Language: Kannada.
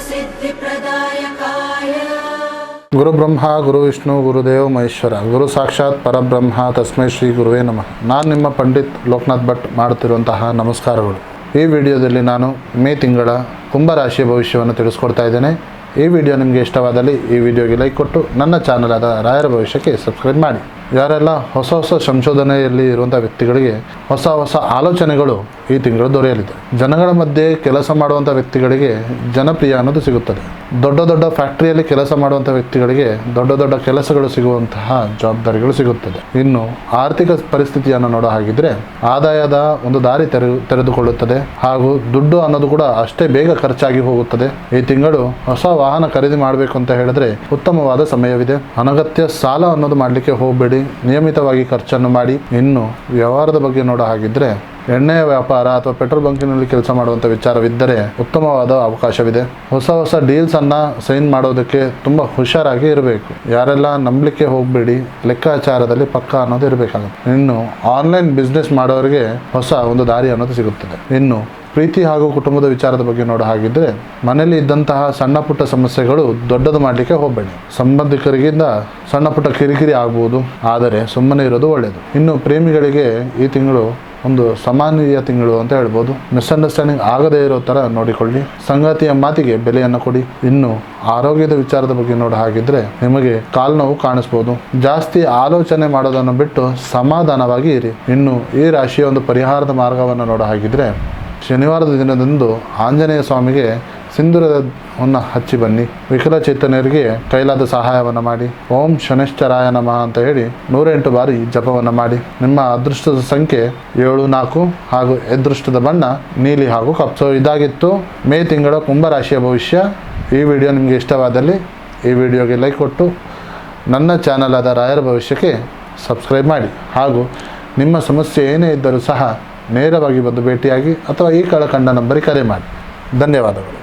सिद्धिप्रदायकाय गुरु ब्रह्मा गुरु विष्णु गुरुदेव महेश्वर गुरु साक्षाತ್ ಪರಬ್ರಹ್ಮ ತಸ್ಮೈ ಶ್ರೀ ಗುರುವೇ ನಮಃ. ನಾನು ನಿಮ್ಮ ಪಂಡಿತ್ ಲೋಕನಾಥ್ ಭಟ್ ಮಾಡುತ್ತಿರುವಂತಹ ನಮಸ್ಕಾರಗಳು. ಈ ವಿಡಿಯೋದಲ್ಲಿ ನಾನು ಮೇ ತಿಂಗಳ ಕುಂಭರಾಶಿಯ ಭವಿಷ್ಯವನ್ನು ತಿಳಿಸ್ಕೊಡ್ತಾ ಇದ್ದೇನೆ. ಈ ವಿಡಿಯೋ ನಿಮಗೆ ಇಷ್ಟವಾದಲ್ಲಿ ಈ ವಿಡಿಯೋಗೆ ಲೈಕ್ ಕೊಟ್ಟು ನನ್ನ ಚಾನಲ್ ಆದ ರಾಯರ ಭವಿಷ್ಯಕ್ಕೆ ಸಬ್ಸ್ಕ್ರೈಬ್ ಮಾಡಿ. ಯಾರೆಲ್ಲ ಹೊಸ ಸಂಶೋಧನೆಯಲ್ಲಿ ಇರುವಂಥ ವ್ಯಕ್ತಿಗಳಿಗೆ ಹೊಸ ಆಲೋಚನೆಗಳು ಈ ತಿಂಗಳು ದೊರೆಯಲಿದೆ. ಜನಗಳ ಮಧ್ಯೆ ಕೆಲಸ ಮಾಡುವಂಥ ವ್ಯಕ್ತಿಗಳಿಗೆ ಜನಪ್ರಿಯ ಅನ್ನೋದು ಸಿಗುತ್ತದೆ. ದೊಡ್ಡ ಫ್ಯಾಕ್ಟ್ರಿಯಲ್ಲಿ ಕೆಲಸ ಮಾಡುವಂಥ ವ್ಯಕ್ತಿಗಳಿಗೆ ದೊಡ್ಡ ಕೆಲಸಗಳು ಸಿಗುವಂತಹ ಜವಾಬ್ದಾರಿಗಳು ಸಿಗುತ್ತದೆ. ಇನ್ನು ಆರ್ಥಿಕ ಪರಿಸ್ಥಿತಿಯನ್ನು ನೋಡೋ ಹಾಗಿದ್ರೆ ಆದಾಯದ ಒಂದು ದಾರಿ ತೆರೆದುಕೊಳ್ಳುತ್ತದೆ ಹಾಗೂ ದುಡ್ಡು ಅನ್ನೋದು ಕೂಡ ಅಷ್ಟೇ ಬೇಗ ಖರ್ಚಾಗಿ ಹೋಗುತ್ತದೆ. ಈ ತಿಂಗಳು ಹೊಸ ವಾಹನ ಖರೀದಿ ಮಾಡಬೇಕು ಅಂತ ಹೇಳಿದ್ರೆ ಉತ್ತಮವಾದ ಸಮಯವಿದೆ. ಅನಗತ್ಯ ಸಾಲ ಅನ್ನೋದು ಮಾಡಲಿಕ್ಕೆ ಹೋಗಬೇಡಿ. ನಿಯಮಿತವಾಗಿ ಖರ್ಚನ್ನು ಮಾಡಿ. ಇನ್ನು ವ್ಯವಹಾರದ ಬಗ್ಗೆ ನೋಡೋ ಹಾಗಿದ್ರೆ ಎಣ್ಣೆಯ ವ್ಯಾಪಾರ ಅಥವಾ ಪೆಟ್ರೋಲ್ ಬಂಕಿನಲ್ಲಿ ಕೆಲಸ ಮಾಡುವಂಥ ವಿಚಾರವಿದ್ದರೆ ಉತ್ತಮವಾದ ಅವಕಾಶವಿದೆ. ಹೊಸ ಡೀಲ್ಸ್ ಅನ್ನ ಸೈನ್ ಮಾಡೋದಕ್ಕೆ ತುಂಬ ಹುಷಾರಾಗಿ ಇರಬೇಕು. ಯಾರೆಲ್ಲ ನಂಬಲಿಕ್ಕೆ ಹೋಗಬೇಡಿ, ಲೆಕ್ಕಾಚಾರದಲ್ಲಿ ಪಕ್ಕ ಅನ್ನೋದು ಇರಬೇಕಾಗುತ್ತೆ. ಇನ್ನು ಆನ್ಲೈನ್ ಬಿಸ್ನೆಸ್ ಮಾಡೋರಿಗೆ ಹೊಸ ಒಂದು ದಾರಿ ಅನ್ನೋದು ಸಿಗುತ್ತದೆ. ಇನ್ನು ಪ್ರೀತಿ ಹಾಗೂ ಕುಟುಂಬದ ವಿಚಾರದ ಬಗ್ಗೆ ನೋಡೋ ಹಾಗಿದ್ರೆ ಮನೆಯಲ್ಲಿ ಇದ್ದಂತಹ ಸಣ್ಣ ಪುಟ್ಟ ಸಮಸ್ಯೆಗಳು ದೊಡ್ಡದು ಮಾಡಲಿಕ್ಕೆ ಹೋಗಬೇಡಿ. ಸಂಬಂಧಿಕರಿಗಿಂದ ಸಣ್ಣ ಪುಟ್ಟ ಕಿರಿಕಿರಿ ಆಗ್ಬೋದು, ಆದರೆ ಸುಮ್ಮನೆ ಇರೋದು ಒಳ್ಳೆಯದು. ಇನ್ನು ಪ್ರೇಮಿಗಳಿಗೆ ಈ ತಿಂಗಳು ಒಂದು ಸಾಮಾನ್ಯ ತಿಂಗಳು ಅಂತ ಹೇಳ್ಬೋದು. ಮಿಸ್ಅಂಡರ್ಸ್ಟ್ಯಾಂಡಿಂಗ್ ಆಗದೇ ಇರೋ ಥರ ನೋಡಿಕೊಳ್ಳಿ. ಸಂಗಾತಿಯ ಮಾತಿಗೆ ಬೆಲೆಯನ್ನು ಕೊಡಿ. ಇನ್ನು ಆರೋಗ್ಯದ ವಿಚಾರದ ಬಗ್ಗೆ ನೋಡೋ ಹಾಗಿದ್ರೆ ನಿಮಗೆ ಕಾಲು ನೋವು ಕಾಣಿಸ್ಬೋದು. ಜಾಸ್ತಿ ಆಲೋಚನೆ ಮಾಡೋದನ್ನು ಬಿಟ್ಟು ಸಮಾಧಾನವಾಗಿ ಇರಿ. ಇನ್ನು ಈ ರಾಶಿಯ ಒಂದು ಪರಿಹಾರದ ಮಾರ್ಗವನ್ನು ನೋಡೋ ಹಾಗಿದ್ರೆ ಶನಿವಾರದ ದಿನದಂದು ಆಂಜನೇಯ ಸ್ವಾಮಿಗೆ ಸಿಂಧೂರವನ್ನು ಹಚ್ಚಿ ಬನ್ನಿ. ವಿಕಲಚೇತನರಿಗೆ ಕೈಲಾದ ಸಹಾಯವನ್ನು ಮಾಡಿ. ಓಂ ಶನೈಶ್ಚರಾಯ ನಮಃ ಅಂತ ಹೇಳಿ 108 ಬಾರಿ ಜಪವನ್ನು ಮಾಡಿ. ನಿಮ್ಮ ಅದೃಷ್ಟದ ಸಂಖ್ಯೆ 74 ಹಾಗೂ ಅದೃಷ್ಟದ ಬಣ್ಣ ನೀಲಿ ಹಾಗೂ ಕಪ್ಪು. ಸೊ ಇದಾಗಿತ್ತು ಮೇ ತಿಂಗಳ ಕುಂಭರಾಶಿಯ ಭವಿಷ್ಯ. ಈ ವಿಡಿಯೋ ನಿಮಗೆ ಇಷ್ಟವಾದಲ್ಲಿ ಈ ವಿಡಿಯೋಗೆ ಲೈಕ್ ಕೊಟ್ಟು ನನ್ನ ಚಾನಲ್ ಆದ ರಾಯರ ಭವಿಷ್ಯಕ್ಕೆ ಸಬ್ಸ್ಕ್ರೈಬ್ ಮಾಡಿ. ಹಾಗೂ ನಿಮ್ಮ ಸಮಸ್ಯೆ ಏನೇ ಇದ್ದರೂ ಸಹ ನೇರವಾಗಿ ಬಂದು ಭೇಟಿಯಾಗಿ ಅಥವಾ ಈ ಕೆಳಕಂಡ ನಂಬರಿಗೆ ಕರೆ ಮಾಡಿ. ಧನ್ಯವಾದಗಳು.